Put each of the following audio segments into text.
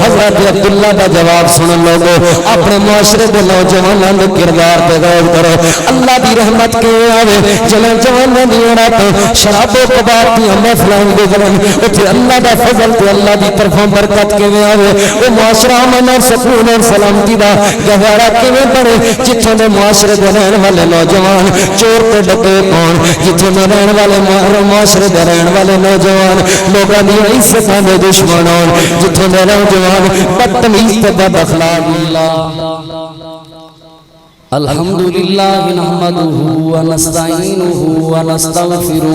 حضرت عبداللہ دا جواب سنن لوگو اپنے معاشرے دے نوجواناں دے کردار تے غور کرو اللہ دی رحمت کے آوے جنہاں جواناں دی رات شراب و کباب دی محفلاں گزرن اوتھے اللہ دا فضل تے اللہ دی طرفوں برکت کے آوے او معاشرہ امن اور سکون اور سلامتی دا گہوارہ کیویں بنے جتھوں دے معاشرے دے رہن والے نوجوان چور تے ڈکے کون جتھوں دے رہن والے معاشرے دے رہن والے نوجوان لوگاں دی عزتاں دے دشمن ہون جتھوں دے نوجوان بدتمیز تے بد اخلاق الحمدللہ نحمدہ ونستعینہ ونستغفرہ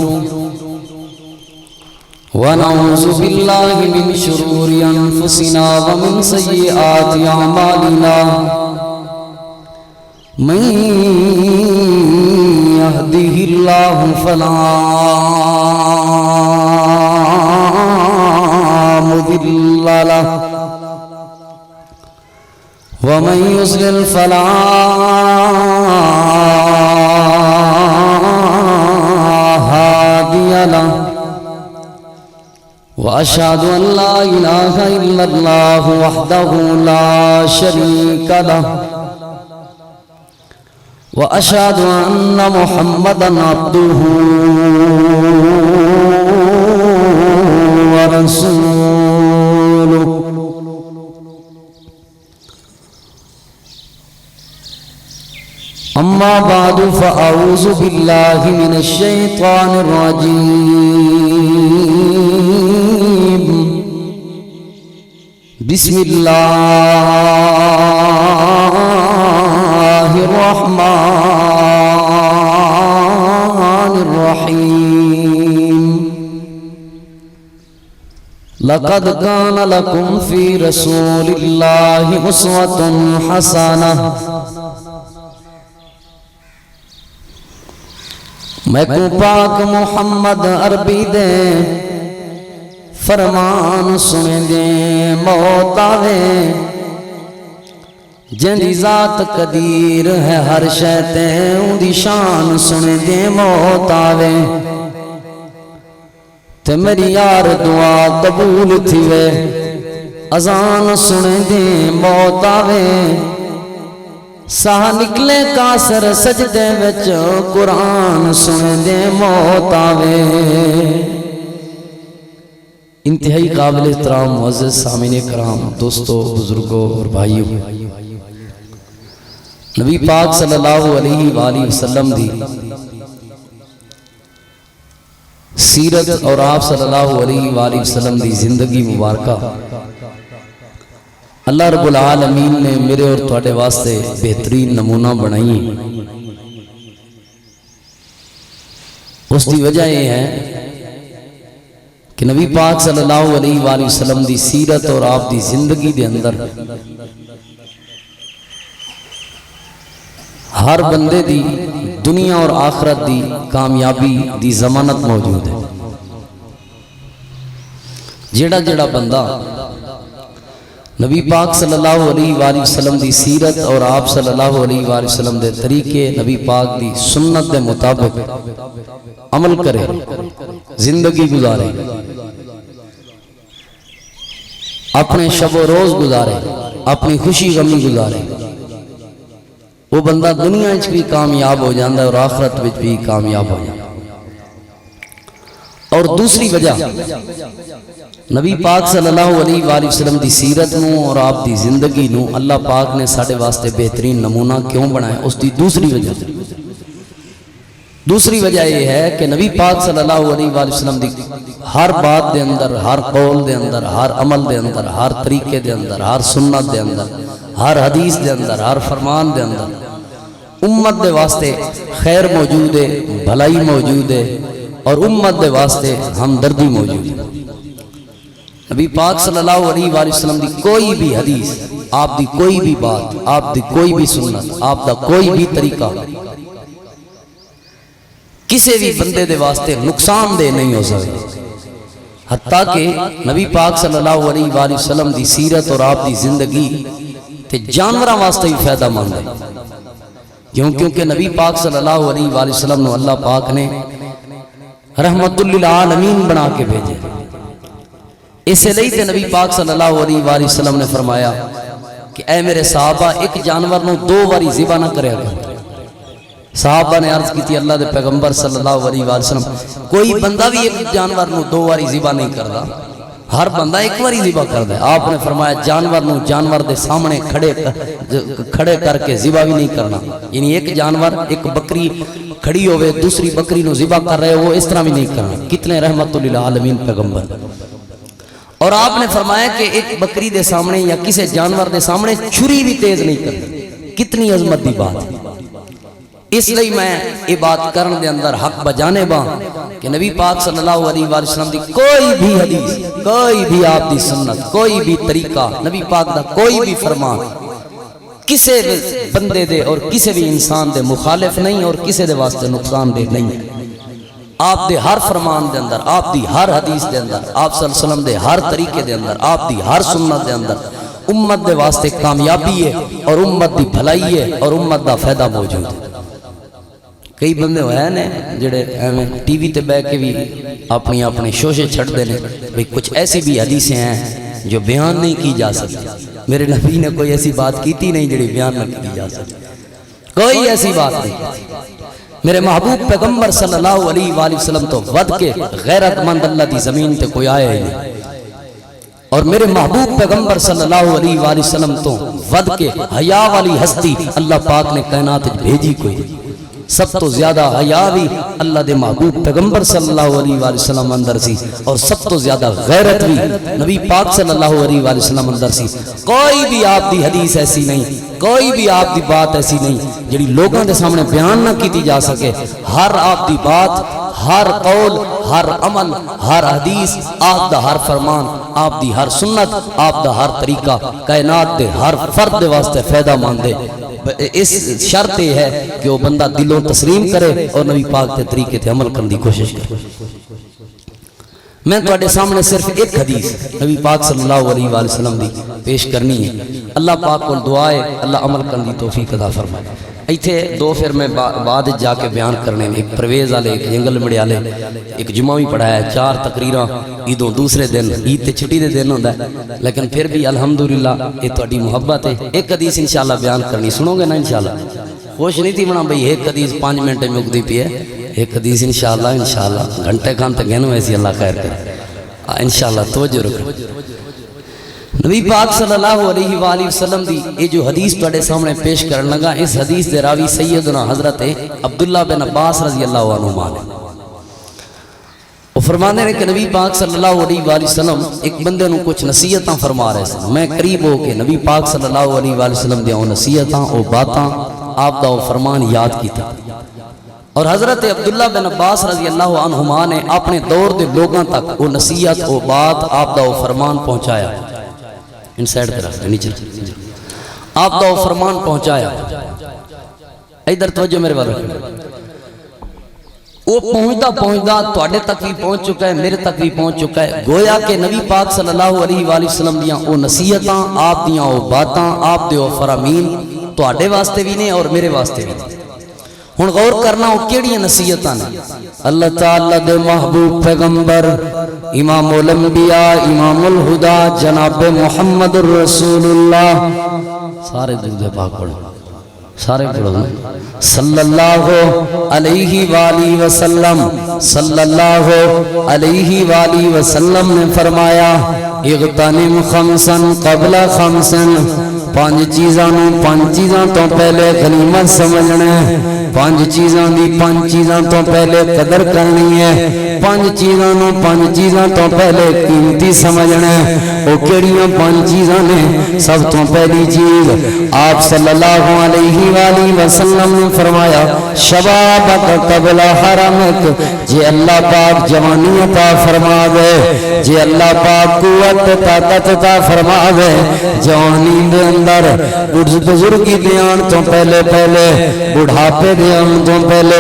ونعوذ باللہ من شرور انفسنا ومن سیئات اعمالنا من يهده الله فلا مضل له ومن يضلل فلا هادي له وأشهد أن لا إله إلا الله وحده لا شريك له وأشهد أن محمدًا عبده ورسوله أما بعد فأعوذ بالله من الشيطان الرجيم بسم الله الرحمن الرحيم لقد كان لكم في رسول الله أسوة حسنة میں کو پاک محمد عربی دے فرمان سنے دے موت آوے جن دی ذات قدیر ہے ہر شیطے ان دی شان سنے دے موت آوے تے میری یار دعا قبول تھی وے اذان سنے دے موت آوے ساہ نکلے کاسر سجدے وچ قرآن سنے دے موت آوے انتہائی قابل احترام معزز سامعین کرام دوستو بزرگوں اور بھائیوں نبی پاک صلی اللہ علیہ وآلہ وسلم دی سیرت اور آپ صلی اللہ علیہ وآلہ وسلم دی زندگی مبارکہ اللہ رب العالمین نے میرے اور تھوڑے واسطے بہترین نمونہ بنائی اس دی وجہ یہ ہے کہ نبی پاک صلی اللہ علیہ وآلہ وسلم دی سیرت اور آپ دی زندگی دے اندر ہر بندے دی دنیا اور آخرت دی کامیابی دی ضمانت موجود ہے جیڑا جیڑا بندہ نبی پاک صلی اللہ علیہ وآلہ وسلم دی سیرت اور آپ صلی اللہ علیہ وآلہ وسلم دے طریقے نبی پاک دی سنت دے مطابق عمل کرے زندگی گزارے اپنے شب و روز گزارے اپنی خوشی غمی گزارے وہ بندہ دنیا وچ بھی کامیاب ہو جاندہ ہے اور آخرت وچ بھی کامیاب ہو جاندہ ہے اور دوسری وجہ نبی پاک صلی اللہ علیہ وآلہ وسلم دی سیرت نو اور آپ دی زندگی نو اللہ پاک نے ساڑھے واسطے بہترین نمونہ کیوں بنائے اس دی دوسری وجہ یہ ہے کہ نبی پاک صلی اللہ علیہ وآلہ وسلم دی ہر بات دے اندر ہر قول دے اندر ہر عمل دے اندر ہر طریقے دے اندر ہر سنت دے اندر ہر حدیث دے اندر ہر فرمان دے اندر امت دے واسطے خیر موجود ہے بھلائی موجود ہے اور امت دے واسطے ہمدردی موجود ہے نبی پاک صلی اللہ علیہ وآلہ وسلم دی کوئی بھی حدیث آپ دی کوئی بھی بات آپ دی کوئی بھی سنت آپ دا کوئی بھی طریقہ کسی بھی بندے دے واسطے نقصان دے نہیں ہو سکے حتیٰ کہ نبی پاک صلی اللہ علیہ وآلہ وسلم دی سیرت اور آپ دی زندگی تے جانوراں واسطے ہی فائدہ مند ہے کیونکہ نبی پاک صلی اللہ علیہ وآلہ وسلم نے اللہ پاک نے رحمت للعالمین بنا کے بھیجے اس لیے تے نبی پاک صلی اللہ علیہ وآلہ وسلم نے فرمایا کہ اے میرے صحابہ ایک جانور نو 2 باری ذبح نہ کریا کرو۔ صحابہ نے عرض کی تھی اللہ دے پیغمبر صلی اللہ علیہ وآلہ وسلم کوئی بندہ بھی ایک جانور نو 2 باری ذبح نہیں کردا، ہر بندہ ایک باری ذبح کردا ہے۔ آپ نے فرمایا جانور نو جانور دے سامنے کھڑے کر کے ذبح بھی نہیں کرنا، یعنی ایک جانور ایک بکری کھڑی ہوئے دوسری بکری نو ذبح کر رہے ہو اس طرح بھی نہیں کرنا۔ کتنے رحمت للعالمین پیغمبر۔ اور آپ نے فرمایا کہ ایک بکری دے سامنے یا کسی جانور دے سامنے چھری بھی تیز نہیں کرنا۔ کتنی عظمت دی بات ہے۔ اس لئے میں یہ بات کرن دے اندر حق بجانے با کہ نبی پاک صلی اللہ علیہ وآلہ وسلم دی کوئی بھی حدیث، کوئی بھی آپ دی سنت، کوئی بھی طریقہ، نبی پاک دا کوئی بھی فرمان کسے بندے دے اور کسے بھی انسان دے مخالف نہیں اور کسے دے واسطے نقصان دے نہیں ہے۔ آپ دے ہر فرمان دے اندر، آپ دی ہر حدیث دے اندر، آپ صلی اللہ علیہ وسلم دے ہر طریقے دے اندر، آپ دی ہر سنت دے اندر امت دے واسطے کامیابی ہے اور امت دی بھلائی ہے اور امت دا فائدہ موجود ہے۔ کئی بندے ہوئے ہیں جڑے ٹی وی تے بیٹھ کے بھی اپنی شوشے چھڑ دے لیں بھئی کچھ ایسی بھی حدیثیں ہیں جو بیان نہیں کی جا سکتی۔ میرے نبی نے کوئی ایسی بات کیتی نہیں جڑی بیان نہ کی جا سکتی، کوئی ایسی بات نہیں۔ میرے محبوب پیغمبر صلی اللہ علیہ وآلہ وسلم تو ود کے غیرت مند اللہ دی زمین تے کوئی آیا ہی نہیں، اور میرے محبوب پیغمبر صلی اللہ علیہ وآلہ وسلم تو ود کے حیا والی ہستی اللہ پاک نے کائنات بھیجی کوئی نہیں۔ سب تو زیادہ حیا بھی اللہ دے محبوب پیغمبر صلی اللہ علیہ وآلہ وسلم اندر سی، اور سب تو زیادہ غیرت بھی نبی پاک صلی اللہ علیہ وآلہ وسلم اندر سی۔ کوئی بھی آپ دی حدیث ایسی نہیں، کوئی بھی آپ دی بات ایسی نہیں جڑی لوگوں دے سامنے بیان نہ کیتی جا سکے۔ ہر آپ دی بات، ہر قول، ہر عمل، ہر حدیث، آپ دا ہر فرمان، آپ دی ہر سنت، آپ دا ہر طریقہ کائنات دے ہر فرد دے واسطے فائدہ مند ہے۔ اس شرط یہ ہے کہ وہ بندہ دلوں تسلیم کرے اور نبی پاک کے طریقے تے عمل کرنے کی کوشش کرے۔ میں تواڈے سامنے صرف ایک حدیث نبی پاک صلی اللہ علیہ وآلہ وسلم دی پیش کرنی ہے۔ اللہ پاک کو دعا ہے اللہ عمل کرنے کی توفیق عطا فرمائے۔ ایتھے 2 پھر میں بعد جا کے بیان کرنے، ایک پرویز والے، ایک جنگل مڑیالے، ایک جمعہ بھی پڑھایا ہے، 4 تقریراں عیدوں دوسرے دن، عید تے چھٹی دے دن ہوندا ہے، لیکن پھر بھی الحمدللہ یہ تہاڈی محبت ہے۔ ایک حدیث انشاءاللہ بیان کرنی، سنو گے نا انشاءاللہ؟ خوش نہیں تھی بنا بھئی ایک حدیث 5 منٹ میں مکدی پی ہے، ایک حدیث انشاءاللہ گھنٹے کھان تک گھنو ایسی اللہ خیر کرے انشاءاللہ۔ توجہ رکھو، نبی پاک صلی اللہ علیہ وآلہ وسلم دی یہ جو حدیث تواڈے سامنے پیش کرن لگا، اس حدیث دے راوی سیدنا حضرت عبداللہ بن عباس رضی اللہ عنہما نے، وہ فرمانے ہیں کہ نبی پاک صلی اللہ علیہ وآلہ وسلم ایک بندے نو کچھ نصیحتاں فرما رہے ہیں۔ میں قریب ہو کے نبی پاک صلی اللہ علیہ وآلہ وسلم دیاں نصیحتاں او باتاں آپ دا وہ فرمان یاد کیتا، اور حضرت عبداللہ بن عباس رضی اللہ عنہما نے اپنے دور دے لوگاں تک وہ نصیحت وہ بات آپ دا وہ فرمان پہنچایا۔ ان سائڈ طرف نیچے آپ دا وہ فرمان پہنچایا۔ ادھر توجہ میرے والے، وہ پہنچدا تواڈے تک بھی پہنچ چکا ہے، میرے تک بھی پہنچ چکا ہے۔ گویا کہ نبی پاک صلی اللہ علیہ وآلہ وسلم دیاں وہ نصیحتاں، آپ دیاں وہ باتاں، آپ دے وہ فرامین تواڈے واسطے بھی نے اور میرے واسطے بھی نے۔ ہن غور کرنا وہ کیڑی نصیحتاں نے؟ اللہ تعالی دے محبوب پیغمبر امام الانبیاء امام الہدا جناب محمد الرسول اللہ، سارے درود پاک پڑھو، سارے پڑھو، صلی اللہ علیہ وآلہ وسلم، صلی اللہ علیہ وآلہ وسلم نے فرمایا اغتنم خمسا قبل خمسا، 5 چیزاں تو پہلے غنیمت سمجھنا ہے، 5 چیزاں تو پہلے قدر کرنی ہے، 5 چیزاں تو پہلے قیمتی سمجھنا ہے۔ وہ کیڑیاں 5 چیزاں نے؟ سب تو پہلی چیز آپ صلی اللہ علیہ وآلہ وسلم نے فرمایا شبابک قبل حرمک، جے اللہ پاک جوانی عطا فرما دے، جے اللہ پاک قوت طاقت عطا فرما دے، جوانی دے اندر بزرگی دیان تو پہلے بڑھاپے دیان تو پہلے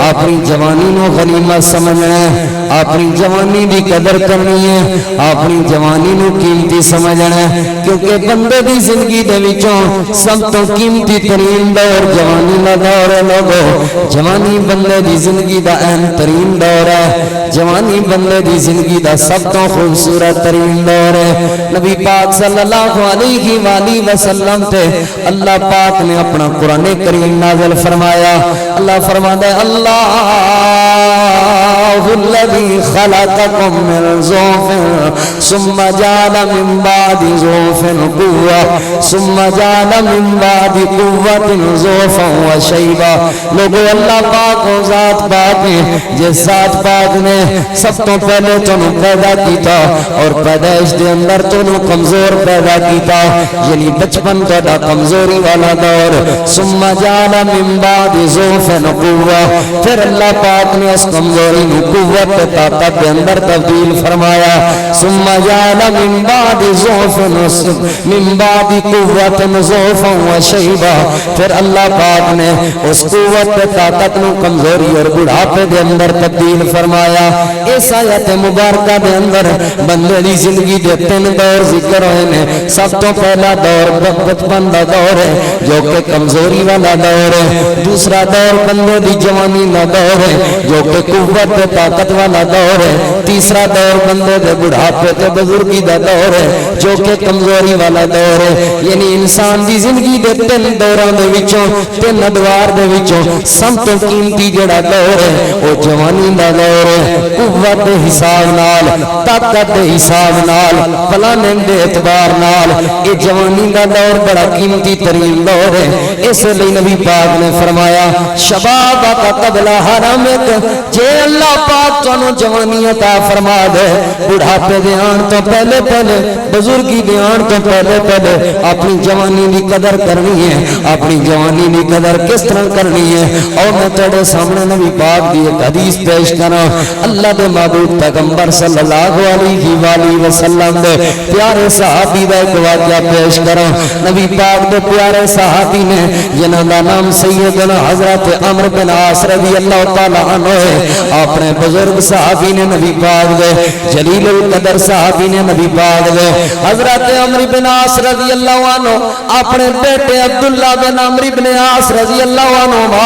اپنی جوانی نو غنیمت سمجھ سمجھنا ہے, اپنی جوانی دی قدر کرنی ہے, اپنی جوانی نو قیمتی سمجھنا ہے, کیونکہ بندے دی زندگی دے وچوں سب تو قیمتی ترین دور جوانی دا دور ہے. لوگو جوانی بندے دی زندگی دا اہم ترین دور ہے, جوانی بندے دی زندگی دا سب تو خوبصورت ترین دور ہے. نبی پاک صلی اللہ علیہ وآلہ وسلم تے اللہ پاک نے اپنا قرآن کریم نازل فرمایا. اللہ فرماتا ہے اللہ الذی خلقکم من ضعف ثم جعل من بعد ضعف قوة ثم جعل من بعد قوة ضعفا وشیبا. لوگو اللہ پاک و ذات پاک ہے جس ذات پاک نے سب تو پہلے تنو پیدا کیتا اور پیدائش دے اندر تنو کمزور پیدا کیتا, یعنی بچپن تہاڈا کمزوری والا دور. ثم جعل من بعد ضعف قوة, پھر اللہ پاک نے اس کمزوری نو قوت طاقت کے اندر تبدیل فرمایا. ثم جعل من بعد ضعف من بعد قوت ضعفا وشیبا, پھر اللہ پاک نے اس قوت طاقت نو کمزوری اور بڑھاپے دے اندر تبدیل فرمایا. اس آیت مبارکہ دے اندر بندے دی زندگی دے تین دور ذکر ہوئے نے. سب تو پہلا دور بچپن دا دور ہے جو کہ کمزوری والا دور ہے. دوسرا دور بندے دی جوانی دا دور ہے جو کہ قوت طاقت والا دور ہے. تیسرا دور بندے دے بڑھاپے تے بزرگی دا دور ہے جو کہ کمزوری والا دور ہے. یعنی انسان دی زندگی دے تین دوراں دے وچوں تین ادوار دے وچوں سب تو قیمتی جڑا دور ہے وہ جوانی دا دور ہے. قوت دے حساب نال, طاقت دے حساب نال, پلاننگ دے اعتبار نال یہ جوانی دا دور بڑا قیمتی ترین دور ہے. اس لیے نبی پاک نے فرمایا شباب کا قبل حرمک, جے اللہ پاک تانوں جوانی عطا فرما دے بڑھاپے دے آن تو پہلے پہلے بزرگی دے آن تو پہلے پہلے اپنی جوانی دی قدر کرنی ہے. اپنی جوانی دی قدر کس طرح کرنی ہے؟ اور میں تیرے سامنے نبی پاک دی ایک حدیث پیش کراں. اللہ دے معبود پیغمبر صلی اللہ علیہ وآلہ وسلم دے پیارے صحابی دا ایک واقعہ پیش کراں. نبی پاک دے پیارے صحابی نے جنہاں دا نام سیدنا حضرت عمرو بن عاص رضی اللہ تعالی عنہ ہے. اپنے بزرگ صحابی نے نبی پاک دے جلیل القدر صحابی نے نبی پاک دے حضرت عمرو بن عاص رضی اللہ عنہ اپنے بیٹے عبداللہ بن عمرو بن عاص رضی اللہ عنہ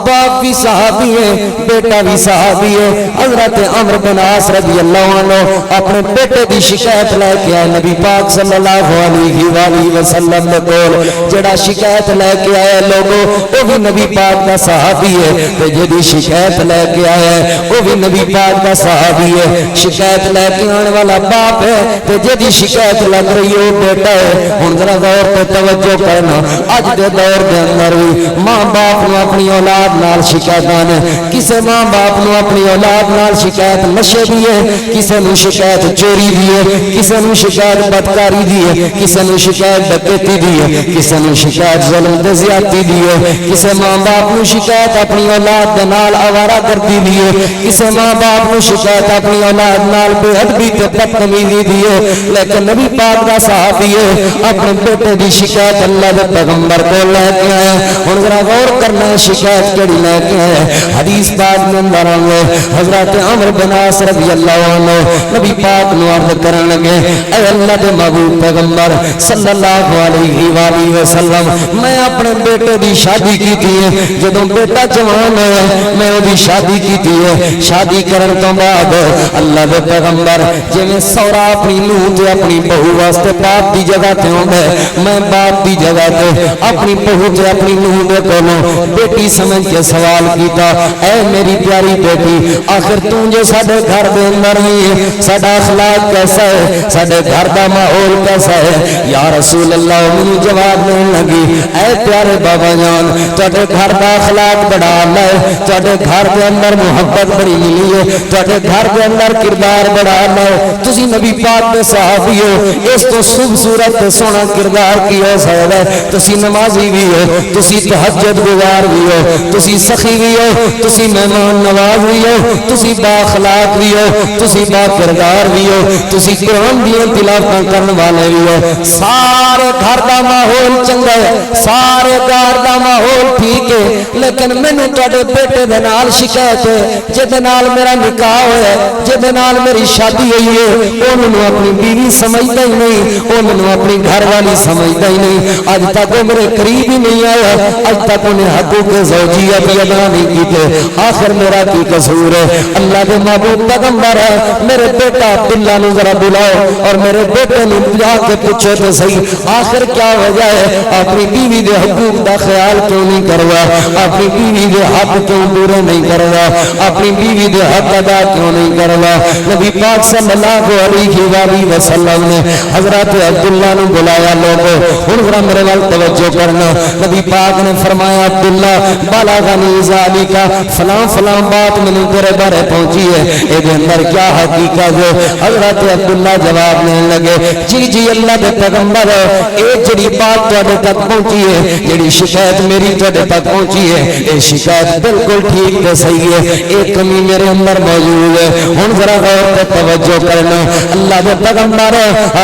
باپ بھی صحابی ہے بیٹا بھی صحابی ہے. حضرت عمرو بن عاص رضی اللہ عنہ اپنے بیٹے دی شکایت لے کے آئے نبی پاک صلی اللہ علیہ وآلہ وسلم دے کول. جڑا شکایت لے کے آئے لوگوں وہ بھی نبی پاک دا صحابی ہے تے جڑی شکایت لے کے آئے وہ بھی نبی پاک دا صحابی ہے. شکایت لے کے آنے والا باپ ہے تے جڑی شکایت لگ رہی ہے وہ بیٹا ہے. ہن ذرا غور تے توجہ کرنا, اج دے دور دے اندر بھی ماں باپ نو اپنی اولاد نال شکایتاں نے. کسے ماں باپ نو اپنی اولاد نال شکایت نشے دی ہے, کسے نو شکایت چوری دی ہے, کسے نو شکایت بدکاری دی ہے, کسے نو شکایت ڈکیتی دی ہے, کسے نو شکایت ظلم تے زیادتی دی ہے, کسے ماں باپ نو شکایت اپنی اولاد دے نال آوارہ گردی دی ہے, کسے ماں باپ نو شکایت اپنی اولاد نال بے ادبی تے بدتمیزی دی ہے. لیکن نبی پاک دا صحابی ہے اپنے بیٹے دی شکایت اللہ دے پیغمبر کو لے کے آئے. ہن ذرا غور کرنا ہے شکایت کیڑی لے کے آئے. حدیث پاک میں اندر آئے حضرت عمرو بن عاص رضی اللہ عنہ نبی پاک نو عرض کرن لگے اے اللہ دے محبوب پیغمبر صلی اللہ علیہ وآلہ وسلم, میں اپنے بیٹے دی شادی کیتی ہے. جدوں بیٹا جوان ہے میں او دی شادی کیتی ہے. شادی کرن تو بعد اللہ دے پیغمبر جویں سورا اپنی نوح تے اپنی بہو واسطے باپ دی جگہ تے ہوندا ہے, میں باپ دی جگہ تے اپنی بہو تے اپنی نوح دے کولوں بیٹی سمجھ کے سوال کیتا اے میری پیاری بیٹی آخر تو جو ساڈے گھر دے اندر ہے ساڈا اخلاق کیسا ہے, ساڈے گھر دا ماحول کیسا ہے؟ یا رسول اللہ مینوں جواب دین لگی اے پیارے بابا جان تواڈے گھر دا اخلاق بڑا اعلی ہے, تواڈے گھر دے اندر محبت بڑی ملی ہے, تواڈے گھر دے اندر کردار بڑا اعلی ہے. تسی نبی پاک دے صحابی ہو, اس تو خوبصورت تے سونا کردار کی ہو سکدا ہے؟ تسی نمازی بھی ہو, تسی تہجد گزار بھی ہو, تسی سخی بھی ہو, تسی مہمان نواز بھی ہو, تسی با اخلاق بھی ہو, تسی با کردار بھی ہو, تسی قرآن دی تلاوتاں کرن والے بھی ہو. سارے گھر دا ماحول چنگا ہے, سارے گھر دا ماحول ٹھیک ہے, لیکن مینوں تواڈے بیٹے دے نال شکایت ہے. جے جہدے نال میرا نکاح ہویا جہدے نال میری شادی ہوئی ہے وہ مینوں اپنی بیوی سمجھدا ہی نہیں وہ مینوں اپنی گھر والی سمجھدا ہی نہیں اج تک وہ میرے قریب ہی نہیں آیا اج تک انہیں حقوق زوجیت ادا نہیں کیتے آخر میرا کی قصور ہے اللہ دے محبوب پیغمبر میرے بیٹا عبداللہ نو ذرا بلاؤ اور میرے بیٹے نو بلا کے پوچھو تو صحیح آخر کیا وجہ ہے اپنی بیوی دے حقوق دا خیال کیوں نہیں کروا اپنی بیوی دے حق کیوں پورے نہیں کروا اپنی بیوی دے حق ادا کیوں نہیں کروا نبی پاک صلی اللہ علیہ وآلہ وسلم نے حضرت عبداللہ نو بلایا لوگو ہن ذرا میرے وال توجہ کرنا نبی پاک نے فرمایا عبداللہ بلغنی ذالک فلاں فلاں بات میں تیرے بارے پہنچی ہے اے دے اندر کیا حقیقت ہے حضرت عبداللہ جواب دینے لگے جی جی اللہ دے پیغمبر اے جڑی بات تواڈے تک پہنچی ہے جڑی شکایت میری تواڈے تک پہنچی ہے اے شکایت بالکل ٹھیک تے صحیح ہے ایک کمی میرے اندر موجود ہے ہن ذرا غور تے توجہ کرنا اللہ دے پیغمبر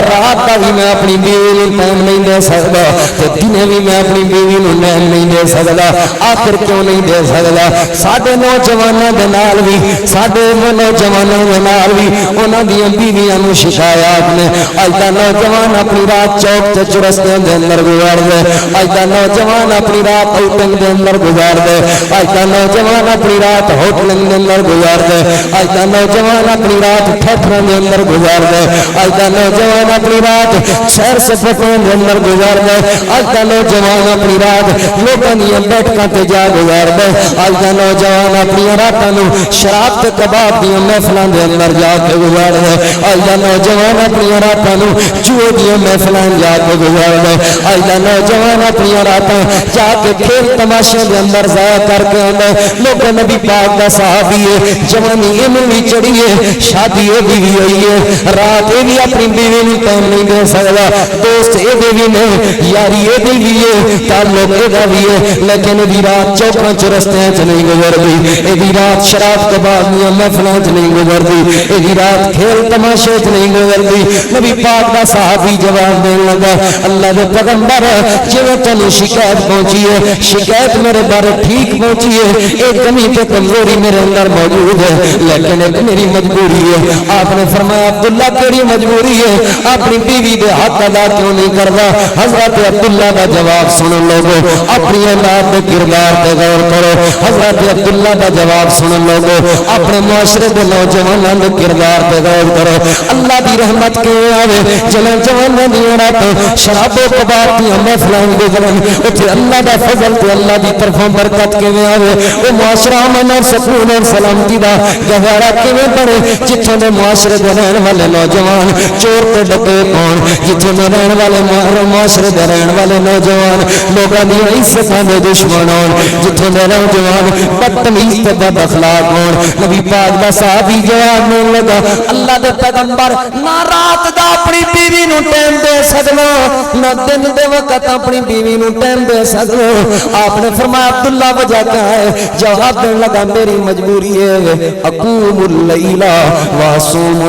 رات کا بھی میں اپنی بیوی نوں ٹائم نہیں دے سکدا تے دنے بھی میں اپنی بیوی نوں ٹائم نہیں دے سکدا آخر کیوں نہیں دے سکدا ساڈے نوجواناں دے نال بھی ساڈے نوجواناں دے نال بھی انہاں دیاں بیویاں نوں شکایات نے اج دا نوجوان اپنی رات چوک تے چرستیاں دے اندر گزار دے اج دا نوجوان اپنی رات آؤٹنگ دے اندر گزار دے اج دا نوجوان اپنی رات ہوٹلنگ دے اندر گزار دے اج دا نوجوان اپنی رات تھیٹراں دے اندر گزار دے اج دا نوجوان اپنی رات شہر سپاٹاں دے اندر گزار دے اج دا نوجوان اپنی رات لوکاں دیاں بیٹھکاں تے جا گزار دے اج دا نوجوان اپنی راتاں نوں شراب تے کباب دیاں محفلاں دے اندر جا کے گزار دے اج دا نوجوان اپنی راتاں نوں جوئے دیاں محفلاں جا کے گزار دے اج دا نوجوان اپنی راتاں جا کے کھیل تماشے دے اندر ضائع کر کے آندا لوکاں نبی پاک دا صحابی ہے جوانی اینوں وی چڑھی ہے شادی اے بھی ہوئی ہے رات اے بھی اپنی بیوی نوں ٹائم نہیں دے سکدا دوست اے دے بھی نے یاری اے دی بھی ہے تعلق اے دا بھی ہے لیکن دی رات چوکاں چرستیاں چ نہیں گزردی اے دی رات شراب کباب دیاں محفلاں چ نہیں گزردی اے دی رات کھیل تماشے چ نہیں گزردی نبی پاک دا صحابی جواب دین لگا اللہ دے پیغمبر جویں تینوں شکایت پہنچی ہے شکایت میرے بارے ٹھیک پہنچی ہے ایک کمی تے کمزوری میرے اندر موجود ہے لیکن ایک میری مجبوری ہے آپ نے فرمایا عبداللہ کیڑی مجبوری ہے اپنی بیوی دے حق ادا کیوں نہیں کردا حضرت عبداللہ دا جواب سنو لوگو اپنی اولاد دے کردار تے غور کرو حضرت عبداللہ دا جواب سنو لوگو اپنے معاشرے دے نوجواناں دے کردار تے غور کرو اللہ دی رحمت کیویں آوے جلیں جواناں دی رات شراب و کباب دی محفلاں گزرن اوتھے اللہ دا فضل تے اللہ دی طرفوں برکت کیویں آوے او معاشرہ امن اور سکون اور سلامتی دا گہوارہ کیویں بنے جتھوں دے معاشرے دے رہن والے نوجوان چور تے ڈکے کون جتھوں دے رہن والے معاشرے دے رہن والے نوجوان لوکاں دی عزتاں دے دشمن ہون جتھوں دے نوجوان بدتمیز تے بد اخلاق ہون نبی پاک دا صحابی جواب دین لگا اللہ دے پیغمبر نہ رات دا اپنی بیوی نوں ٹائم دے سکدا نہ دن دے وقت اپنی بیوی نوں ٹائم دے سکدا آپ نے فرمایا عبداللہ وجہ کیا ہے جواب دین لگا میری مجبوری ہے اقوم اللیل واصوم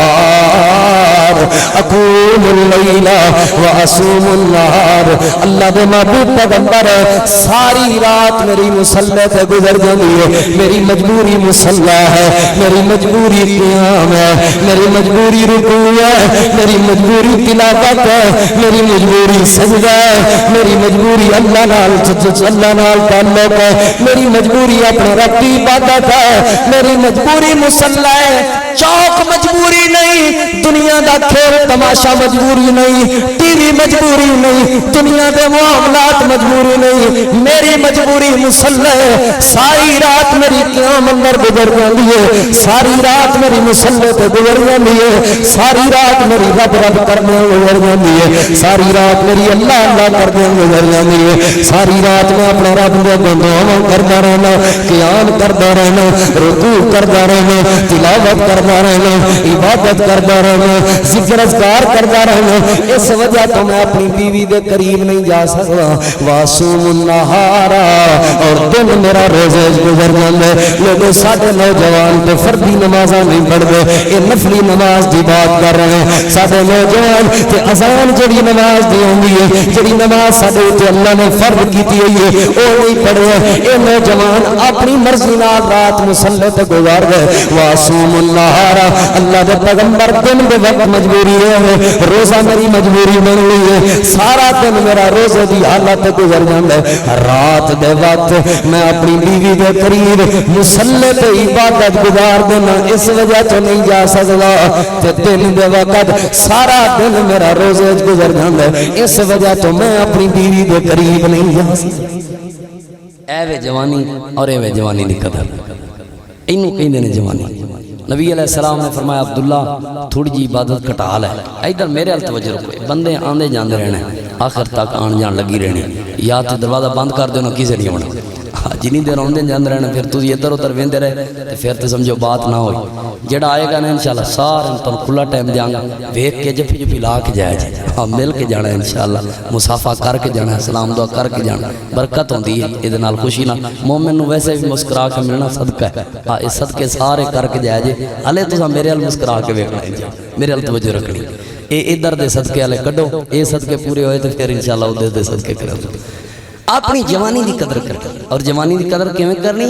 النہار اقوم اللیل واصوم النہار اللہ دے محبوب پیغمبر ساری رات میری مصلی تے گزر جاندی ہے میری مجبوری مصلی ہے میری مجبوری قیام ہے میری مجبوری رکوع ہے میری مجبوری تلاوت ہے میری مجبوری سجدہ ہے میری مجبوری اللہ نال تعلق ہے میری مجبوری اپنے رب کی عبادت ہے میری مجبوری مصلی ہے چوک مجبوری نہیں دنیا دا کھیل تماشا مجبوری نہیں ٹی وی مجبوری نہیں دنیا دے معاملات مجبوری نہیں میری مجبوری مصلی ہے ساری رات میری قیام اندر گزر جاندی ہے ساری رات میری مصلی تے گزر جاندی ہے ساری رات میری رب رب کرنے گزر جاندی ہے ساری رات میری اللہ اللہ کرنے گزر جاندی ہے ساری رات میں اپنے رب دے دعاواں کردا رہنا قیام کردا رہنا رکوع کردا رہنا تلاوت کردا کرتا رہنا عبادت کرتا رہنا ذکر اذکار کرتا رہنا اس وجہ تو میں اپنی بیوی دے قریب نہیں جا سکتا واسوم النہارا اور دن میرا روزے گزر جاندے لوگوں ساڈے نوجوان تو فردی نمازاں نہیں پڑھتے یہ نفلی نماز دی بات کر رہے ہیں ساڈے نوجوان تے اذان جڑی نماز دی ہوندی ہے جڑی نماز ساڈے تے اللہ نے فرض کیتی ہوئی ہے وہ نہیں پڑھے اے نوجوان اپنی مرضی نال رات مصلی تے گزار گئے واسوم النہار اللہ دے پیغمبر دن دے وقت مجبوری ہے روزہ میری مجبوری بن گئی ہے سارا دن میرا روزے دی حالت گزر جاندا ہے رات دے وقت میں اپنی بیوی دے قریب مصلی تے عبادت گزار دینا اس وجہ تو نہیں جا سکدا تے دن دے وقت سارا دن میرا روزے گزر جاندا ہے اس وجہ تو میں اپنی بیوی دے قریب نہیں جا سکدا اے جوانی اور اے جوانی دی قدر اینو کہندے نے جوانی نبی علیہ السلام نے فرمایا عبداللہ تھوڑی جی عبادت کٹا لے ادھر میرے ال توجہ رکھو بندے آندے جاندے رہنے آخر تک آن جان لگی رہنی یا تو دروازہ بند کر دینا کسی نہیں ہونا جنی دیر آندے جاندے رہنے پھر تُسی ادھر ادھر ویندے رہے پھر تو سمجھو بات نہ ہوئی جڑا آئے گا نا انشاءاللہ سارے تم کھلا ٹائم دیاں گا ویکھ کے جفی جفی لا کے جائے جائے ہاں مل کے جانا ہے انشاءاللہ مصافہ کر کے جانا ہے سلام دعا کر کے جانا برکت ہوندی ہے ادھے نال خوشی نہ مومن نو ویسے بھی مسکرا کے ملنا صدقہ ہے ہاں اس صدقے سارے کر کے جائے جائے ہلے تو میرے ال مسکرا کے ویکھنا ہے میرے ال توجہ رکھنی اے ادھر دے صدقے والے کڈو اے صدقے پورے ہوئے تو پھر انشاءاللہ ادھر دے صدقے کرو اپنی جوانی دی قدر کرنی اور جوانی دی قدر کیویں کرنی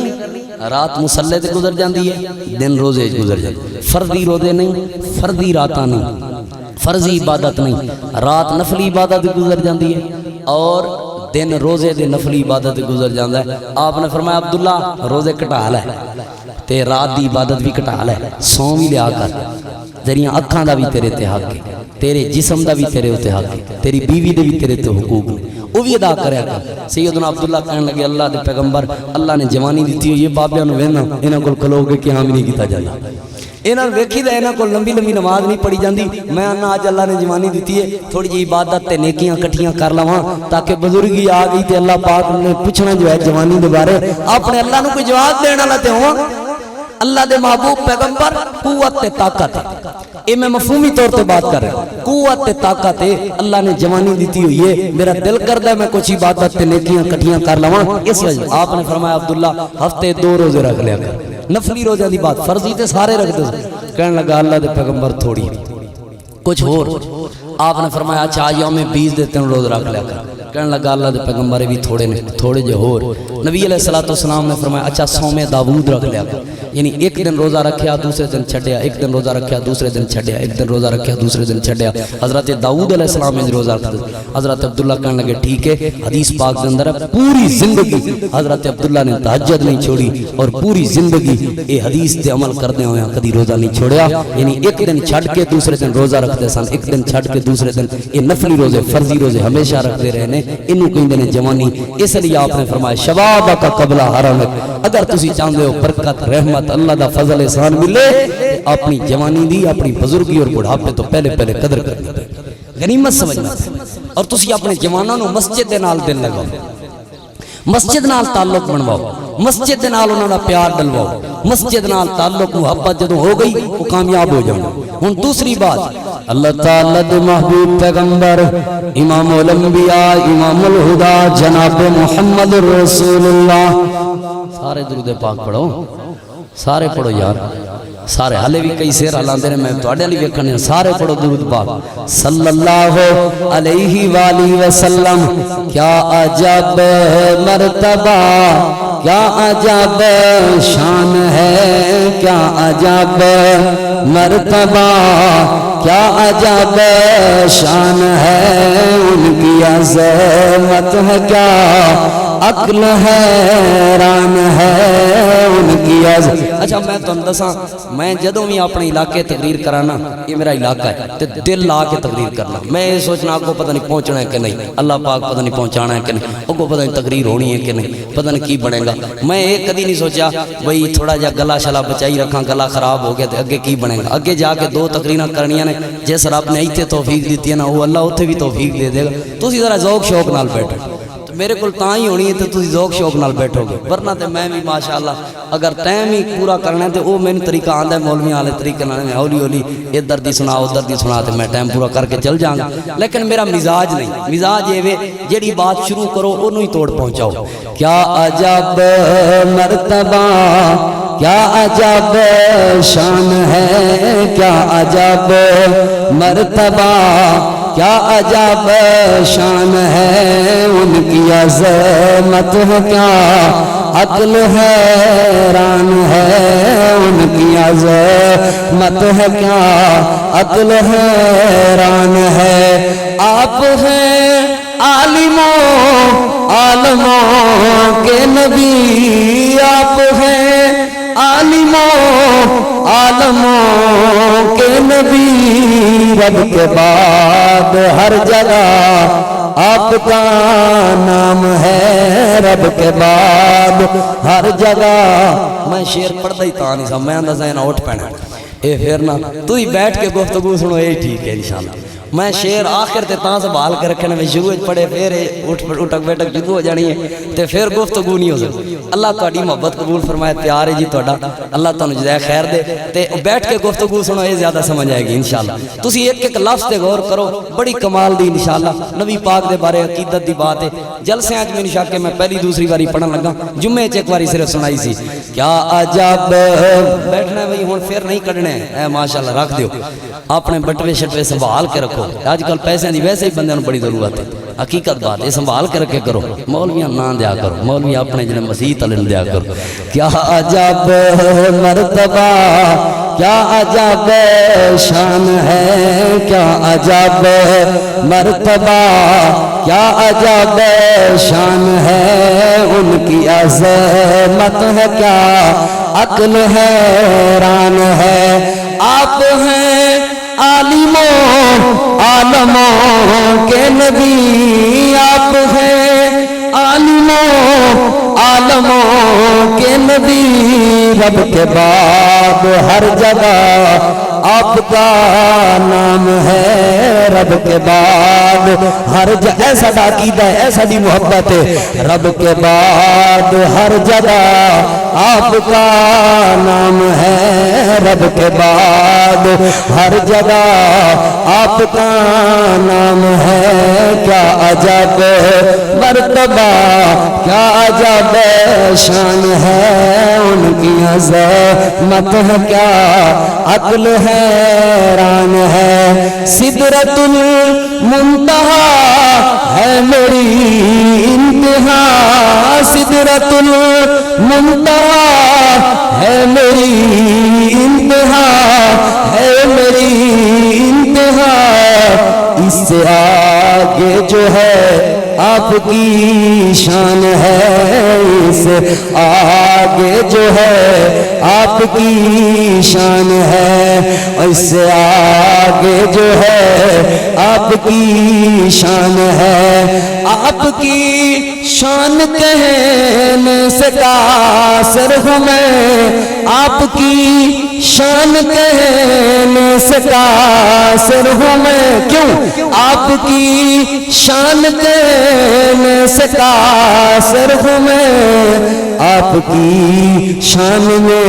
رات مصلی تے گزر جاندی ہے دن روزے گزر جاندے فردی روزے نہیں فردی راتاں نہیں فرضی عبادت نہیں رات نفلی عبادت گزر جاندی ہے اور دن روزے دے نفلی عبادت گزر جاندا ہے آپ نے فرمایا عبداللہ روزے کٹا لے تے رات دی عبادت بھی کٹا لے سو بھی لیا کر تیریاں اکھاں دا بھی تیرے تے حق ہے تیرے جسم دا بھی تیرے تے حق ہے تیری بیوی دے بھی تیرے تے حقوق ہیں وہ بھی ادا کرے گا سیدنا عبداللہ کہنے لگے اللہ دے پیغمبر اللہ نے جوانی دیتی ہو یہ بابیاں نو وینا انہاں کول کھلو کے کیا بھی نہیں کیتا جاتا انہاں ویکھی دا انہاں کول لمبی لمبی نماز نہیں پڑھی جاندی میں انا اج اللہ نے جوانی دیتی ہے تھوڑی جی عبادت تے نیکیاں کٹھیاں کر لواں تاکہ بزرگی آ گئی تے اللہ پاک نے پوچھنا جو ہے جوانی دے بارے اپنے اللہ نو کوئی جواب دین والا تے ہو اللہ دے محبوب پیغمبر قوت تے طاقت اے میں مفہومی طور تے بات کر رہا ہوں قوت تے طاقت ہے اللہ نے جوانی دیتی ہوئی ہے میرا دل کردا ہے میں کچھ عبادت تے نیکیاں کٹھیاں کر لواں اس وجہ آپ نے فرمایا عبداللہ ہفتے 2 روزے رکھ لیا کر نفلی روزے دی بات فرضی تے سارے رکھ دے کہنے لگا اللہ دے پیغمبر تھوڑی کچھ اور آپ نے فرمایا اچھا یوم 20 دے 3 روز رکھ لیا کر کہنے لگا اللہ دے پیغمبر بھی تھوڑے جو اور نبی علیہ السلام نے فرمایا اچھا صوم داؤد رکھ لیا کر یعنی ایک دن روزہ رکھیا دوسرے دن چھڈیا ایک دن روزہ رکھیا دوسرے دن چھڈیا ایک دن روزہ رکھیا دوسرے دن چھڈیا حضرت داؤد علیہ السلام نے روزہ رکھا حضرت عبداللہ کہنے لگے ٹھیک ہے حدیث پاک کے اندر ہے پوری زندگی حضرت عبداللہ نے تہجد نہیں چھوڑی اور پوری زندگی یہ حدیث تے عمل کرنے ہوئے کبھی روزہ نہیں چھوڑیا یعنی ایک دن چھڈ کے دوسرے دن روزہ رکھتے سن ایک دن چھڈ کے دوسرے دن یہ نفلی روزے فرضی روزے ہمیشہ رکھتے رہنے انہوں کہندے نے جوانی اس لیے آپ نے فرمایا شباب کا قبل حرمک اگر تسی چاہندے ہو برکت رحمت اللہ دا فضل احسان ملے اپنی جوانی دی اپنی بزرگی اور بڑھاپے تو پہلے قدر کرنا غنیمت سمجھنا اور تسی اپنے جواناں نو مسجد دے نال دل لگاؤ مسجد نال تعلق بنواؤ مسجد دے نال انہاں دا پیار ڈلواؤ مسجد نال تعلق محبت جدوں ہو گئی وہ کامیاب ہو جاؤ ہن دوسری بات اللہ تعالی دے محبوب پیغمبر امام الانبیاء امام الہدا جناب محمد رسول اللہ سارے درود پاک پڑھو سارے پڑھو یار سارے حالے بھی کئی سیر حالاندے نے میں تواڈے علی ویکھنے سارے پڑھو درود پاک صلی اللہ علیہ وآلہ وسلم کیا عجب مرتبہ کیا عجب شان ہے کیا عجب مرتبہ کیا عجب شان ہے ان کی عظمت ہے کیا عقل حیران ہے ان کی عظمت اچھا میں تم دساں میں جدوں بھی اپنے علاقے تقریر کرانا یہ میرا علاقہ ہے تے دل لا کے تقریر کرنا میں یہ سوچنا آپ کو پتہ نہیں پہنچنا ہے کہ نہیں اللہ پاک پتہ نہیں پہنچانا ہے کہ نہیں آپ کو پتہ نہیں تقریر ہونی ہے کہ نہیں پتہ نہیں کی بنے گا میں یہ کدی نہیں سوچا بھئی تھوڑا جا گلا شلا بچائی رکھاں گلا خراب ہو گیا تے اگے کی بنے گا اگے جا کے 2 تقریراں کرنیاں نے جس رب نے ایتھے توفیق دیتی ہے نا وہ اللہ اتھے بھی توفیق دے دے گا تسی ذرا ذوق شوق نال بیٹھو میرے کو تاں ہی ہونی ہے تو تسی ذوق شوق نال بیٹھو گے، ورنہ تے میں بھی ماشاءاللہ اگر ٹائم ہی پورا کرنا ہے تو وہ میں طریقہ آندا ہے مولوی والے طریقے نال میں ہولی ہولی ادھر دی سنا ادھر دی سنا تے میں ٹائم پورا کر کے چل جاؤں گا، لیکن میرا مزاج نہیں، مزاج یہ وے جیڑی بات شروع کرو انہوں ہی توڑ پہنچاؤ۔ کیا عجب مرتبہ کیا عجب شان ہے، کیا عجب مرتبہ کیا عجب شان ہے، ان کی عظمت ہے کیا عقل حیران ہے، ان کی عظمت ہے کیا عقل حیران ہے۔ آپ ہیں عالموں عالموں کے نبی، آپ ہیں عالموں عالموں کے نبی، رب کے بعد ہر جگہ آپ کا نام ہے، رب کے بعد ہر جگہ۔ میں شعر پڑھتا ہی تا نہیں سا، میں اندازہ ہے نا اٹھ پینا اے پھر نا تو ہی بیٹھ کے گفتگو سنو، اے ٹھیک ہے انشاءاللہ۔ میں شعر آخر تے تاں سنبھال کے رکھنا، میں شروع پڑھے پھر اٹھک بیٹھک جدو ہو جانی ہے تے پھر گفتگو نہیں ہو سکتی۔ اللہ تہاڈی محبت قبول فرمائے، پیار ہے جی تہاڈا، اللہ تانوں جزائے خیر دے تے بیٹھ کے گفتگو سنو، یہ زیادہ سمجھ آئے گی انشاءاللہ۔ تسی ایک ایک لفظ تے غور کرو، بڑی کمال دی انشاءاللہ نبی پاک دے بارے عقیدت دی بات ہے۔ جلسے آج میں شک کہ میں پہلی دوسری باری پڑھن لگا، جمعے چ ایک باری صرف سنائی سی۔ کیا عجب بیٹھنا ہے بھئی ہن پھر نہیں کڈنے، اے ماشاءاللہ رکھ دیو، اپنے بٹوے شٹوے سنبھال کے رکھو۔ آج کل پیسے دی ویسے ہی بندے نوں بڑی ضرورت ہے، حقیقت بات ہے، سنبھال کے رکھے کرو، مولویاں نہ دیا کرو، مولوی اپنے جنہیں مسیح تلن دیا کرو۔ کیا عجب مرتبہ کیا عجب شان ہے، کیا عجب مرتبہ کیا عجب شان ہے، ان کی عظمت ہے کیا عقل حیران ہے۔ آپ ہیں عالموں عالموں کے نبی، آپ ہیں عالموں عالموں کے نبی، رب کے بعد ہر جگہ آپ کا نام ہے، رب کے بعد ہر جگہ، ایسا عقیدہ ہے، ایسا دی محبت ہے، رب کے بعد ہر جگہ آپ کا نام ہے، رب کے بعد ہر جگہ آپ کا نام ہے۔ کیا عجب مرتبہ کیا عجب شان ہے، ان کی عظمت ہے کیا عقل حیران ہے۔ سدرۃ المنتہا ہے میری انتہا، سدرۃ المنتہا ہے میری انتہا، ہے میری انتہا، اس سے آگے جو ہے آپ کی شان ہے، اس سے آگے جو ہے آپ کی شان ہے، اس سے آگے جو ہے آپ کی شان ہے۔ آپ کی شان کہنے سے قاصر ہوں میں، آپ کی شان کہنے سے قاصر ہوں میں، کیوں؟ آپ کی شان کہنے سے قاصر ہوں میں، آپ کی شان میں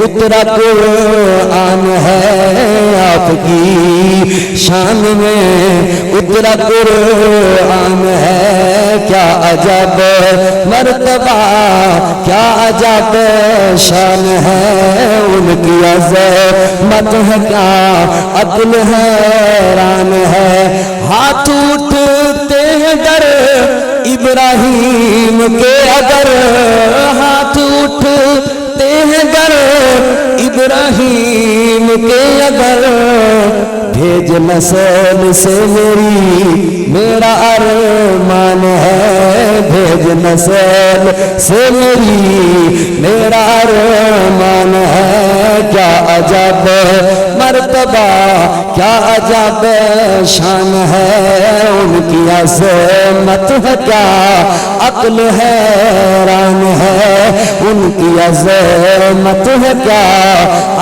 اترا قرآن ہے، آپ کی شان میں اترا قرآن ہے۔ کیا عجب مرتبہ کیا عجب شان ہے، ان کی عظمت ہے کیا عقل حیران ہے۔ ہاتھ اٹھتے ہیں در ابراہیم کے اگر، ہاتھ اٹھتے ہیں در ابراہیم کے اگر، بھیج نسل سے میرا ارمان ہے، بھیج نسل سے میرا ارمان ہے۔ کیا عجب مرتبہ کیا عجب شان ہے، ان کی عظمت ہے کیا عقل حیران ہے، ان کی عظمت ہے کیا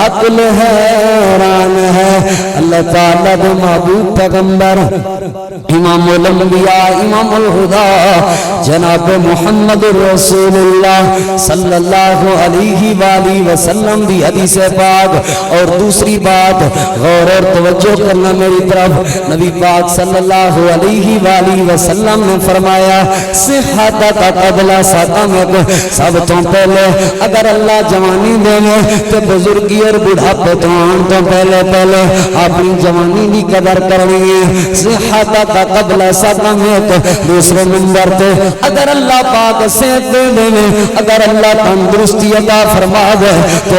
عقل حیران شان ہے اللہ تعالی دے محبوب پیغمبر امام الانبیاء امام الہدی جناب محمد رسول اللہ صلی اللہ علیہ وآلہ وسلم دی حدیث پاک. اور دوسری بات غور اور توجہ کرنا میری طرف, نبی پاک صلی اللہ علیہ وآلہ وسلم نے فرمایا صحت کا قبل سقمک, سب تو پہلے اگر اللہ جوانی دے تو بزرگی اور بڑھاپے تو آن تو پہلے اپنی جوانی کی قدر کرنی ہے. صحت کا قبل سقمک, دوسرے نمبر تے اگر اللہ پاک صحت دے دے, اگر اللہ تندرستی عطا فرما دے تو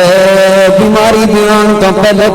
بیماری بیان تو پہلے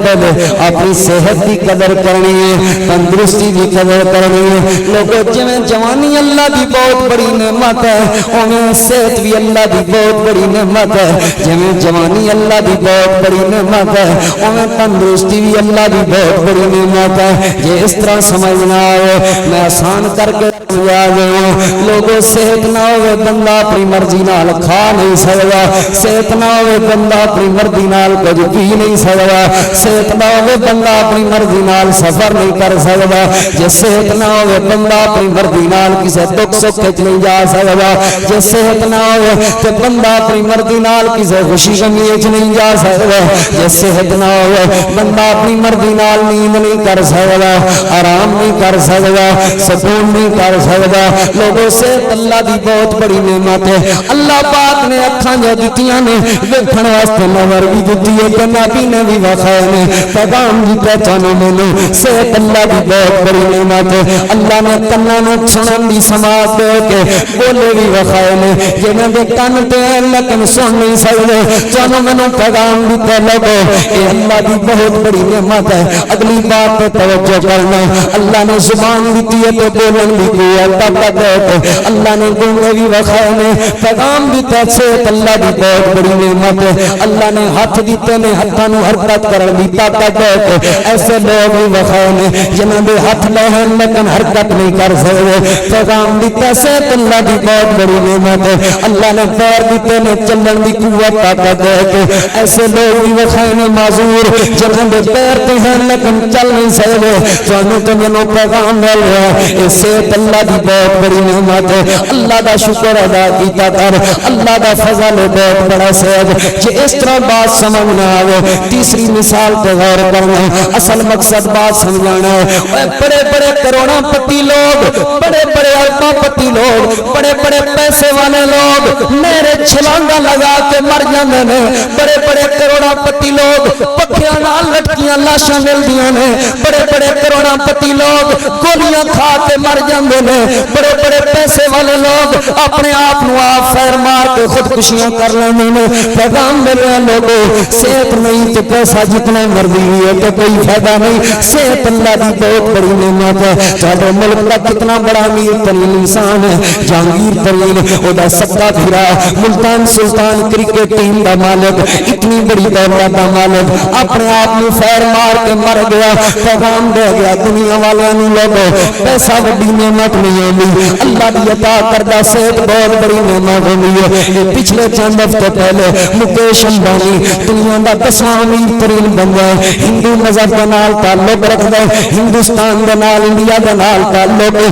اپنی صحت کی قدر کرنی ہے, تندرستی کی قدر کرنی ہے. لوگوں جویں جوانی اللہ دی بہت بڑی نعمت ہے اویں صحت بھی اللہ دی بہت بڑی نعمت ہے. جویں جوانی اللہ دی بہت بڑی نعمت ہے اویں تندرستی بھی اللہ دی بہت بڑی نعمت ہے. یہ اس طرح سمجھنا ہے میں آسان کر کے سمجھا دوں. لوگوں صحت نہ ہوئے بندہ اپنی مرضی نال کھا نہیں سکتا, صحت نہ ہوئے بندہ اپنی مرضی نال کچھ پی نہیں سکتا, صحت نہ ہوئے بندہ اپنی مرضی نال سفر نہیں کر سکتا, جے صحت نہ ہوئے بندہ اپنی مرضی نال کسی دکھ سکھ وچ نہیں جا سکتا, جے صحت نہ ہوئے تے بندہ اپنی مرضی نال کسی خوشی غمی وچ نہیں جا سکتا, جے صحت نہ ہوئے بندہ اپنی مرضی نال نیند نہیں کر سکتا, آرام نہیں کر سکتا, سکون نہیں کر سکتا. لوگوں صحت اللہ دی بہت بڑی نعمت ہے. اللہ پاک نے اکھاں جو دتیاں نے ویکھن واسطے نظر بھی دتی ہے تے نبی نے بھی وکھائے نے پیغام دی پہچانو مینوں. صحت اللہ دی بہت بڑی نعمت ہے. اللہ نے کناں نوں سنن دی سماعت دے کے بولے بھی وکھائے نے جنہاں دے کن تے لیکن سن نہیں سکدے. جانو مینوں پیغام دتے لگو اے اللہ دی بہت بڑی نعمت ہے. اگلی بات تے توجہ کرنا, اللہ نے زبان دتی ہے تے بولن دی قوت اللہ نے گونگے بھی وکھائے نے پیغام دیتا. صحت اللہ دی بہت بڑی نعمت ہے. اللہ نے ہاتھ دیتے نے ہاتھاں نوں حرکت کرن دی طاقت ہے. ایسے لوگ بھی وکھائے نے جنہاں دے ہاتھ لہن لیکن حرکت نہیں کر سکتے. پیغام دیتا صحت اللہ دی بہت بڑی نعمت ہے. اللہ نے پیر دیتے نے چلن دی قوت طاقت ہے. ایسے لوگ بھی وکھائے نے معذور جنہاں دے پیر تے ہیں لیکن چل نہیں سکتے. جانو تے مینوں پیغام مل رہا ہے صحت اللہ دی بہت بڑی نعمت ہے. اللہ دا شکر ادا کیتا کر, اللہ دا فضل بہت بڑا صاحب. جے اس طرح بات سمجھ نہ آوے تیسری مثال پہ غور کرنا, اصل مقصد بات سمجھانا ہے. اے بڑے بڑے کروڑاں پتی لوگ, بڑے بڑے ارباں پتی لوگ, بڑے بڑے پیسے والے لوگ میرے چھلانگا لگا کے مر جاندے نے. بڑے بڑے کروڑاں پتی لوگ پکھیاں نال لٹکیاں لاشاں ملدیاں نے. بڑے بڑے کروڑاں پتی لوگ گولیاں کھا کے مر جاندے نے. بڑے بڑے پیسے والے لوگ اپنے آپ نو آپ فیر مار کے خودکشیاں کر لیندے نے. پیغام مل رہے لوگوں صحت نہیں تو پیسہ جتنا مرضی ہے تو کوئی فائدہ نہیں. صحت اللہ دی بہت بڑی نعمت ہے. تہاڈے ملک کا کتنا بڑا امیر ترین انسان ہے جہانگیر ترین, او دا سکا پھرا ملتان سلطان کرکٹ ٹیم دا مالک, اتنی بڑی دولت دا مالک اپنے آپ نو فیر مار کے مر گیا. پیغام دے گیا دنیا والوں نو لوگوں پیسہ بڑی نعمت نہیں ہوندی, اللہ دی عطا کردہ صحت بہت بڑی نعمت ہوندی ہے. پچھلے چند ہفتے پہلے مکیش امبانی دنیا دا 10واں امیر ترین بندہ ہے. ہندو مذہب دے نال تعلق رکھدا ہے, ہندوستان دے نال انڈیا دے نال تعلق ہے.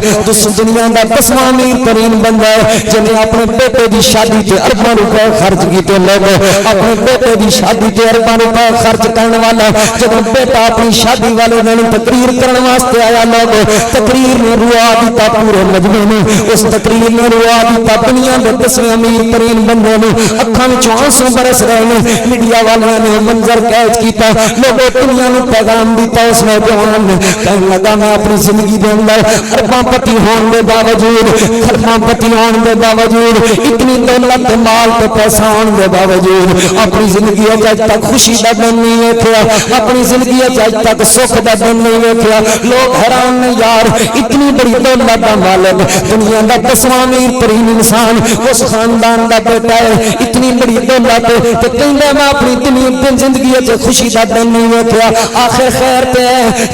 دنیا دا 10واں امیر ترین بندہ ہے جنے اپنے بیٹے دی شادی تے ارباں روپے خرچ کیتے. لوگ اپنے بیٹے دی شادی تے ارباں روپے خرچ کرنے والا جب بیٹا اپنی شادی والے دن تقریر کرنے واسطے آیا, لوگ تقریر نے روا دیتا پورے مجمع نے. اس تقریر نے روا دیتا دنیا دے 10ویں امیر ترین بندے نے. اکھاں وچوں آنسو برس رہے نے. میڈیا والوں نے منظر قید کیتا, لوگوں دنیا نو پیغام دیتا. اس نوجوان نے کہنے لگا میں اپنی زندگی دے اندر ارباں پتی ہون دے باوجود, خرباں پتی ہون دے باوجود, اتنی دولت تے مال تے پیسہ ہون دے باوجود اپنی زندگی اج تک خوشی دا دن نہیں ویکھیا, اپنی زندگی اج تک سکھ دا دن نہیں ویکھیا. لوگ حیران نے یار اتنی بڑی دولت دا مالک, دنیا دا 10واں امیر ترین انسان, اس خاندان دا بیٹا ہے, اتنی بڑی دولت تے کہندا میں اپنی دنیا زندگی اچ خوشی دا دن نہیں ویکھیا. آخر خیر تے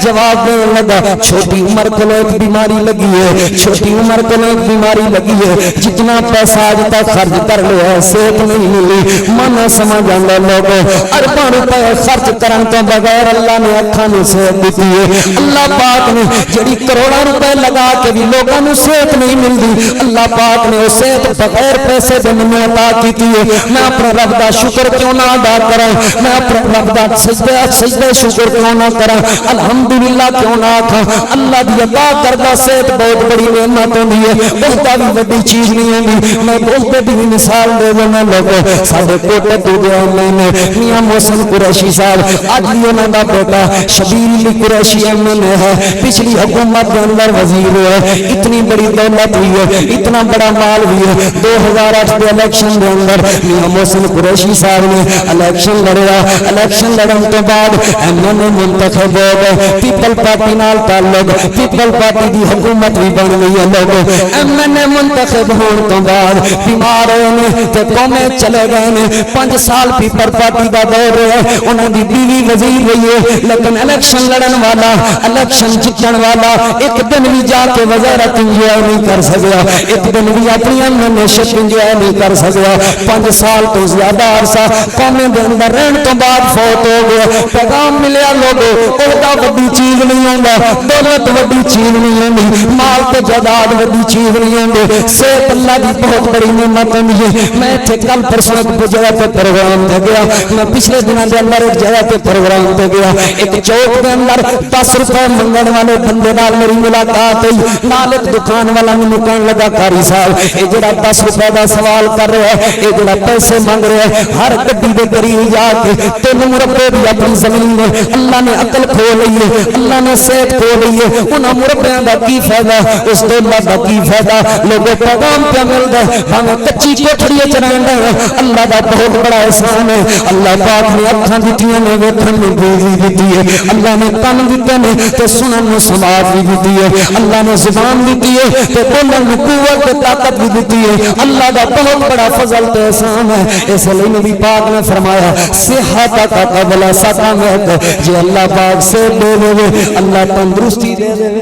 جواب دین لگا چھوٹی عمر کو ایک بیماری لگی ہے, چھوٹی عمر کو ایک بیماری لگی ہے, جتنا پیسہ اج تک خرچ کر لیا صحت نہیں ملی. من سمجھ آندا لوگ ارباں روپے خرچ کرن تو بغیر اللہ نے اکھاں نوں صحت دتی ہے اللہ پاک نے جڑی کروڑاں روپے لگا کے بھی لوگاں نوں صحت نہیں ملدی اللہ پاک نے اس صحت بغیر پیسے دے مینوں عطا کیتی ہے میں اپنے رب دا شکر کیوں نہ ادا کراں میں اپنے رب دا سجدہ شکر کیوں نہ کراں الحمدللہ کیوں نہ آکھاں اللہ دی عطا کردہ صحت بہت بڑی نعمت ہوندی ہے اس دا بھی بڑی چیز نہیں ہوندی میں بولتے بھی مثال دے دینا لوگوں ساڈے کوٹے تو گیا میں میاں محسن قریشی صاحب اج بھی انہاں دا بیٹا شبیر علی قریشی ایم این اے ہے پچھلی حکومت کے اندر وزیر ہوا ہے اتنی بڑی دولت ہوئی ہے اتنا بڑا مال ہوئی ہے 2008 کے الیکشن کے اندر میاں محسن قریشی صاحب نے الیکشن لڑیا الیکشن لڑن تو بعد ایم این اے منتخب ہو گئے پیپل پارٹی نال تعلق پیپل پارٹی دی حکومت بھی بن گئی ہے لوگوں ایم این اے منتخب ہون تو بعد بیمار ہوئے نے تے قومیں چلے گئے نے 5 سال پیپل پارٹی دا دور ہے انہاں دی بیوی وزیر ہوئی ہے لیکن الیکشن لڑن والا الیکشن جیتن والا ایک دن بھی جا کے وزارت انجوائے نہیں کر سکیا ایک دن بھی اپنی نمائشت انجوائے نہیں کر سکیا 5 سال تو زیادہ عرصہ قومیں دے اندر رہن تو بعد فوت ہو گیا پیغام ملیا لوگوں عہدہ وڈی چیز نہیں ہوندا دولت وڈی چیز نہیں ہوندی مال تے جائیداد وڈی چیز نہیں ہوندی صحت اللہ دی بہت بڑی نعمت ہوندی ہے میں تے کل پرسوں ایک جگہ تے پروگرام تے گیا میں پچھلے دنوں دے اندر ایک جگہ تے پروگرام تے گیا ایک چوک دے اندر 10 روپے منگن والے بندے نال میری ملاقات ہوئی نال ایک دکان والا مینوں کہن لگا قاری صاحب اے جڑا 10 روپے دا سوال کر رہا ہے اے جڑا پیسے مانگ رہا ہے ہر گڈی دے قریب جا کے 3 مربے دی اپنی زمین ہے اللہ نے عقل کھو لئی ہے اللہ نے صحت کھو لئی ہے انہاں مربیاں دا کی فائدہ اس دولت دا کی فائدہ لوگوں پیغام پہ ملدا ہے ہمیں کچی کوٹھڑی وچ رہندا ہے اللہ دا بہت بڑا احسان ہے اللہ پاک نے اکھاں دتیاں نے ویکھن نوں بیزی دتی ہے اللہ نے کان دتے نے تے سنن نوں سماعت بھی دتی ہے اللہ نے زبان دتی ہے تے بولن نوں قوت تے طاقت بھی دتی ہے اللہ دا بہت بڑا فضل تے احسان ہے اس لیے نبی پاک نے فرمایا صحت کا قبل سقامت جے اللہ پاک سے دے دے اللہ تندرستی دے دے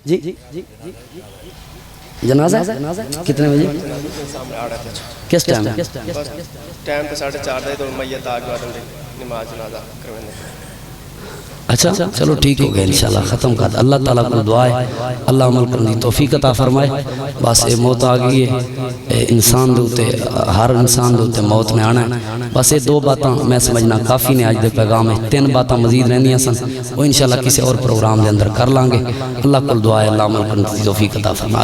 جی جنازہ کتنے بجے کس ٹائم ٹائم تو 4:30 تو میت آ کے نماز جنازہ کروانے اچھا چلو ٹھیک ہو گیا انشاءاللہ ختم کر اللہ تعالیٰ کو دعا ہے اللہ عمل کرنے توفیق عطا فرمائے بس یہ موت آ گئی ہے انسان دوتے ہر انسان دوتے موت نے آنا ہے بس یہ 2 باتاں میں سمجھنا کافی نے آج دے پیغام ہے 3 باتاں مزید رہنیاں سن وہ انشاءاللہ کسی اور پروگرام دے اندر کر لانگے اللہ کو دعا ہے اللہ عمل کرنے توفیق عطا فرمائے